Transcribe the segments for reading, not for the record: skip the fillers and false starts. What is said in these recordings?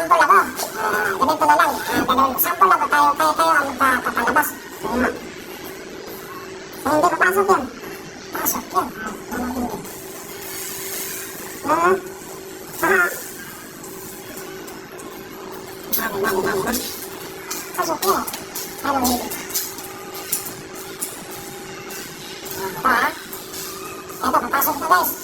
sample ako. Ganito na lang. Sample ako tayo ang papalabas. Hindi papasok yan. Pasok yan. Pasok yan. Anong hindi? Ito, papasok na guys.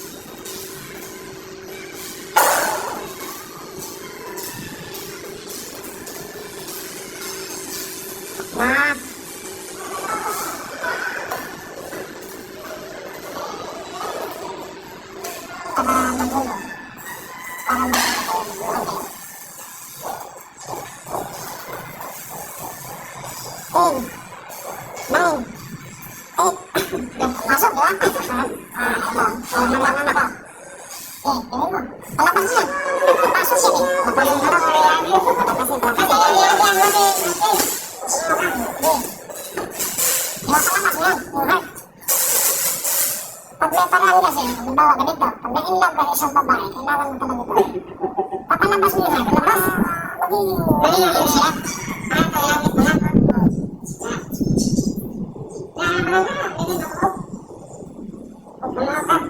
Masuk ya? Pag may paraan kasi, halimbawa ganito, pag na-inlove ka isang babae, kailangan mo talaga ito. Papalabas mo yun, palabas, magiging naiiyak siya. Kailangan mo lang.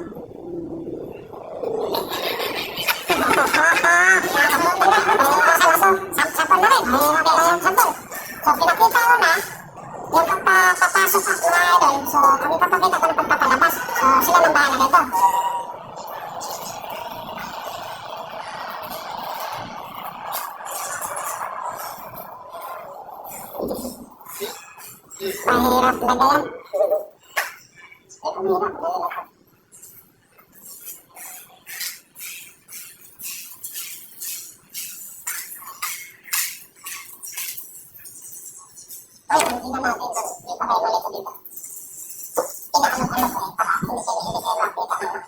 Sampol na rin, so pinakita ko na yung pagpapasok at mga idol, so kami papakita ko ng pagpapalabas, so sila nang bahala nito. Mahirap talaga yan. Mahirap talaga. Ay, hindi na natin ito. Hindi pa kayo ulit dito. Inaano-ano ko eh, para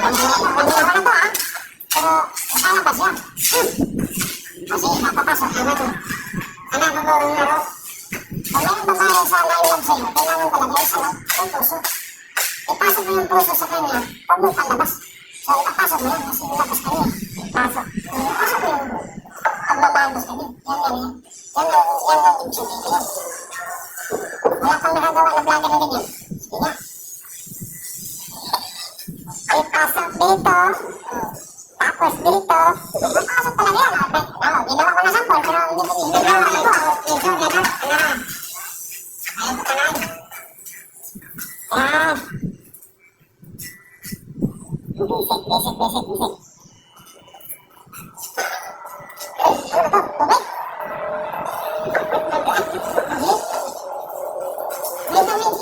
hindi kayo makita. Pero, nakalabas yan. Kasi napapasok naman ito. Anak ko po, pag mayroong babae sa nailang sa'yo, kailangan talaga isa lang, ang puso. Ipasok mo yung puso sa kanya, huwag mong palabas. So, ipapasok mo yan kasi ilabas ka niya. Ipasok. Ipasok mo yung pagbabandos ka niya. Yan. Yan ang ibig sabihin yan. Wala kang nakagawa na vlogger na ganyan. Sige nga. Ipasok dito. Tapos dito. Ipasok talaga yan. Ginawa ko na sample pero hindi ginawa ko ito. Ito, gano'n. Ayun ka na. Yan. Bisik. Ano to? Tubig? Vitamin Q.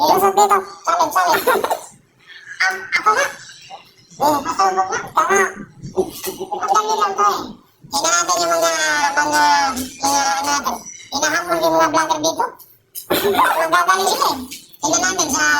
Ilusot dito. Challenge. Ako nga. Patulog nga. Tama. Ang dami lang to eh. Tingnan natin yung mga hinahamon yung mga vlogger dito. Magagaling sila eh. Tingnan natin sa